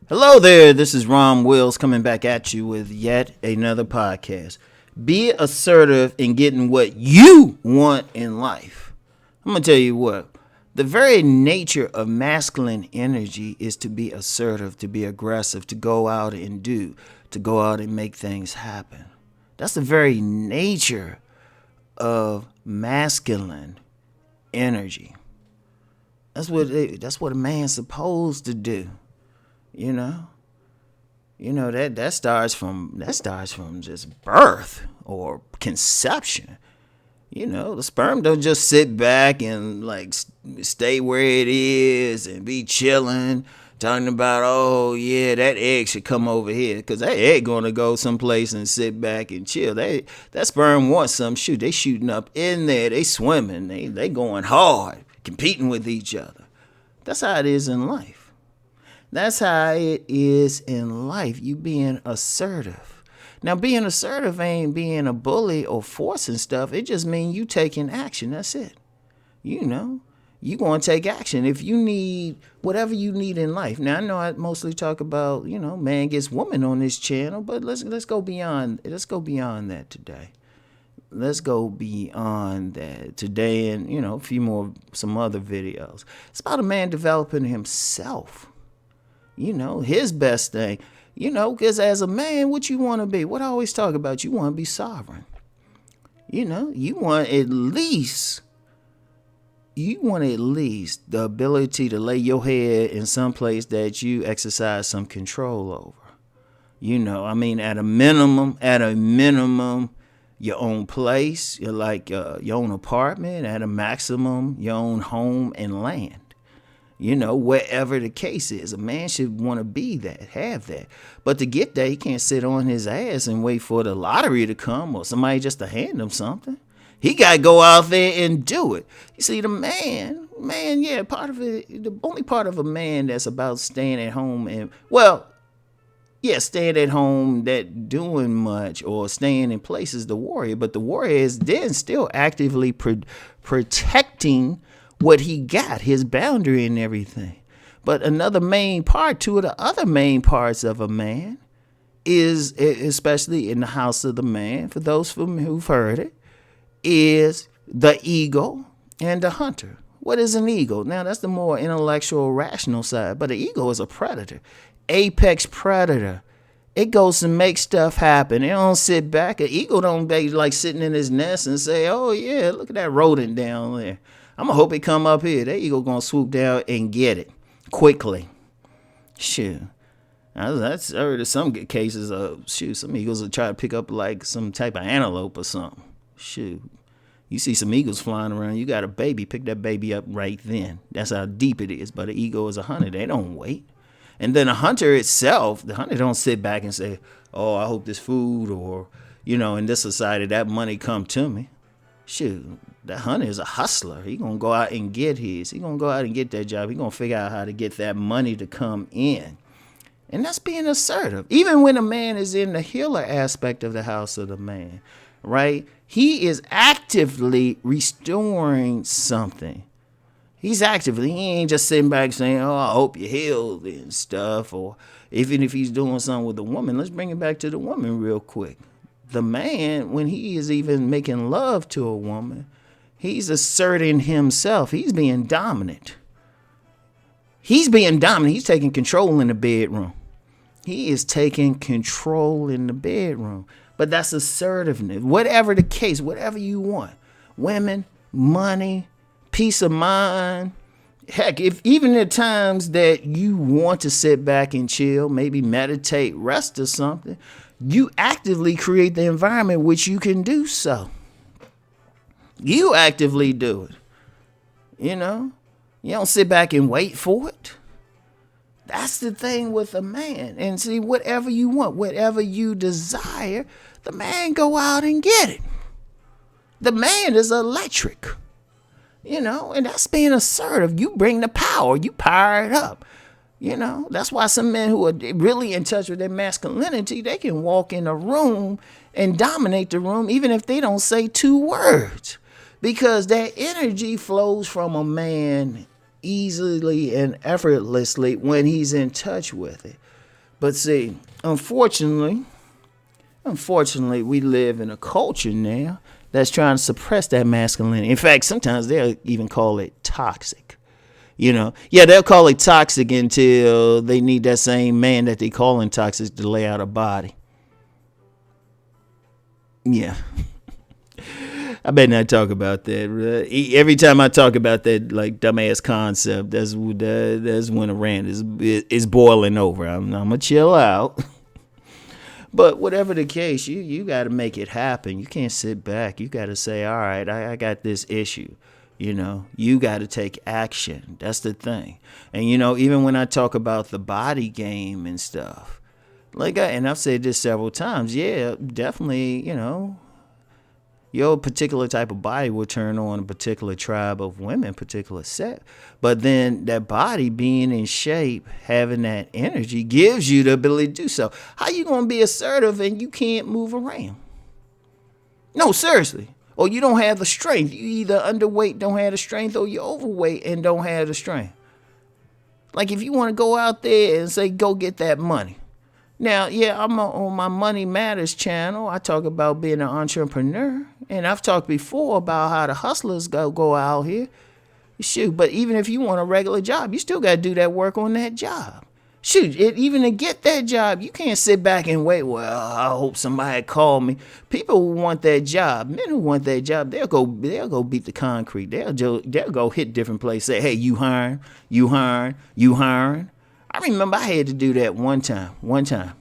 Hello there, this is Rom Wills coming back at you with yet another podcast. Be assertive in getting what you want in life. I'm going to tell you what, the very nature of masculine energy is to be assertive, to be aggressive, to go out and do, to go out and make things happen. That's the very nature of masculine energy. That's what a man's supposed to do. That starts from just birth or conception. The sperm don't just sit back and stay where it is and be chilling, talking about, oh yeah, that egg should come over here, because that egg gonna go someplace and sit back and chill. That sperm wants some shoot. They shooting up in there. They swimming. They going hard, competing with each other. That's how it is in life. That's how it is in life. You being assertive. Now, being assertive ain't being a bully or forcing stuff. It just means you taking action. That's it. You going to take action. If you need whatever you need in life. Now, I know I mostly talk about, man gets woman on this channel, but let's go beyond. Let's go beyond that today. Let's go beyond that today, and some other videos. It's about a man developing himself. His best thing, because as a man, what you want to be, what I always talk about, you want to be sovereign. You want at least the ability to lay your head in some place that you exercise some control over. At a minimum, your own place, your own apartment, at a maximum, your own home and land. Wherever the case is, a man should want to be that, have that. But to get there, he can't sit on his ass and wait for the lottery to come or somebody just to hand him something. He got to go out there and do it. You see, the man, part of it, the only part of a man that's about staying at home staying at home, that doing much or staying in place is the warrior. But the warrior is then still actively protecting what he got, his boundary and everything. But another main part, two of the other main parts of a man is, especially in the house of the man, for those who've heard it, is the ego and the hunter. What is an ego? Now, that's the more intellectual, rational side, but the ego is a predator, apex predator. It goes to make stuff happen. It don't sit back. An ego don't be like sitting in his nest and say, oh yeah, look at that rodent down there. I'm going to hope it come up here. That eagle going to swoop down and get it quickly. Shoot. That's heard of some cases of, some eagles will try to pick up like some type of antelope or something. Shoot. You see some eagles flying around. You got a baby. Pick that baby up right then. That's how deep it is. But an eagle is a hunter. They don't wait. And then a hunter itself, the hunter don't sit back and say, oh, I hope this food or, in this society, that money come to me. Shoot. That hunter is a hustler. He going to go out and get his. He going to go out and get that job. He going to figure out how to get that money to come in. And that's being assertive. Even when a man is in the healer aspect of the house of the man, right? He is actively restoring something. He ain't just sitting back saying, oh, I hope you're healed and stuff. Or even if he's doing something with a woman, let's bring it back to the woman real quick. The man, when he is even making love to a woman, he's asserting himself. He's being dominant. He's taking control in the bedroom. He is taking control in the bedroom. But that's assertiveness. Whatever the case, whatever you want. Women, money, peace of mind. Heck, if even at times that you want to sit back and chill, maybe meditate, rest or something, you actively create the environment which you can do so. You actively do it. You don't sit back and wait for it. That's the thing with a man. And see, whatever you want, whatever you desire, the man go out and get it. The man is electric. And that's being assertive. You bring the power. You power it up. That's why some men who are really in touch with their masculinity, they can walk in a room and dominate the room even if they don't say two words. Because that energy flows from a man easily and effortlessly when he's in touch with it. But see, unfortunately, we live in a culture now that's trying to suppress that masculinity. In fact, sometimes they'll even call it toxic. Yeah, they'll call it toxic until they need that same man that they calling toxic to lay out a body. Yeah. I better not talk about that. Every time I talk about that like dumbass concept, that's when a rant is boiling over. I'm gonna chill out. But whatever the case, you got to make it happen. You can't sit back. You got to say, all right, I got this issue. You got to take action. That's the thing. And, even when I talk about the body game and stuff, and I've said this several times, yeah, definitely, your particular type of body will turn on a particular tribe of women, particular set. But then that body being in shape, having that energy gives you the ability to do so. How you going to be assertive and you can't move around? No, seriously. Or you don't have the strength. You either underweight, don't have the strength, or you're overweight and don't have the strength. Like if you want to go out there and say, go get that money. Now, yeah, I'm on my Money Matters channel. I talk about being an entrepreneur. And I've talked before about how the hustlers go out here. Shoot, but even if you want a regular job, you still got to do that work on that job. Shoot, even to get that job, you can't sit back and wait. Well, I hope somebody call me. People who want that job, men who want that job, they'll go beat the concrete. They'll go hit different places. Say, hey, you hiring? I remember I had to do that one time.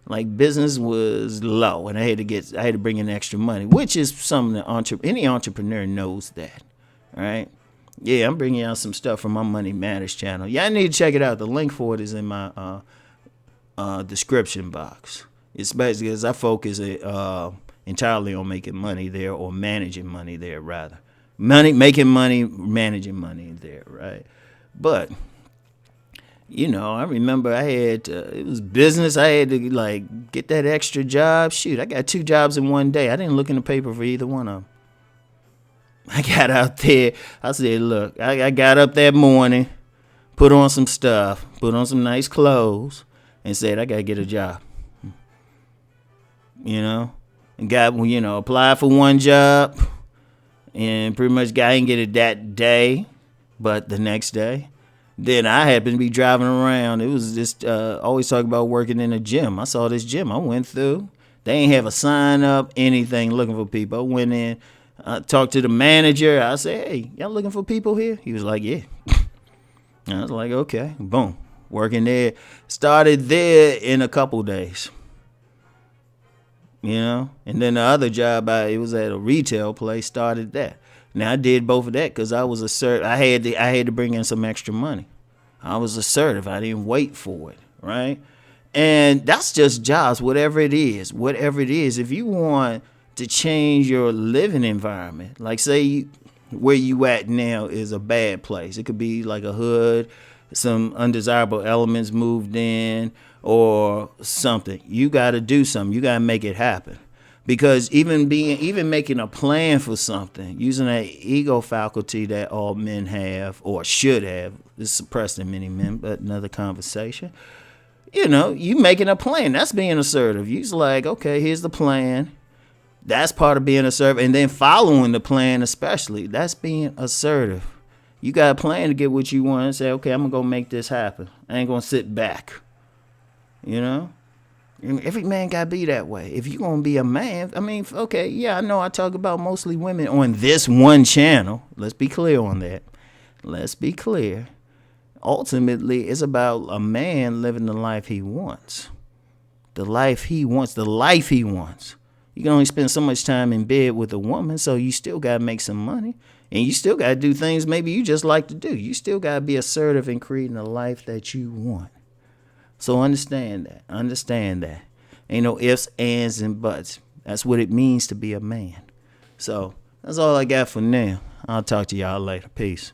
Like business was low and I had to bring in extra money, which is something that any entrepreneur knows that. All right. Yeah, I'm bringing out some stuff from my Money Matters channel. Yeah, I need to check it out. The link for it is in my description box. It's basically because I focus entirely on making money there, or managing money there, rather. Making money, managing money there, right? But, I remember it was business. I had to get that extra job. Shoot, I got 2 jobs in one day. I didn't look in the paper for either one of them. I got out there. I said, look, I got up that morning, put on some stuff, put on some nice clothes, and said, I got to get a job. And applied for one job, and pretty much I didn't get it that day, but the next day. Then I happened to be driving around. It was just always talk about working in a gym. I saw this gym. I went through. They ain't have a sign up, anything, looking for people. I went in. I talked to the manager. I said, hey, y'all looking for people here? He was like, yeah. I was like, okay. Boom. Working there. Started there in a couple days. And then the other job, it was at a retail place, started that. Now, I did both of that because I was assertive. I had to bring in some extra money. I was assertive. I didn't wait for it, right? And that's just jobs, whatever it is. Whatever it is, if you want to change your living environment, like say where you at now is a bad place. It could be like a hood, some undesirable elements moved in or something. You got to do something. You got to make it happen. Because even making a plan for something, using that ego faculty that all men have or should have, is suppressed in many men, but another conversation. You making a plan. That's being assertive. You're like, okay, here's the plan. That's part of being assertive. And then following the plan especially, that's being assertive. You got a plan to get what you want and say, okay, I'm going to go make this happen. I ain't going to sit back. Every man got to be that way. If you're going to be a man, okay, yeah, I know I talk about mostly women on this one channel. Let's be clear on that. Let's be clear. Ultimately, it's about a man living the life he wants. The life he wants. You can only spend so much time in bed with a woman, so you still got to make some money. And you still got to do things maybe you just like to do. You still got to be assertive in creating a life that you want. So understand that. Ain't no ifs, ands, and buts. That's what it means to be a man. So that's all I got for now. I'll talk to y'all later. Peace.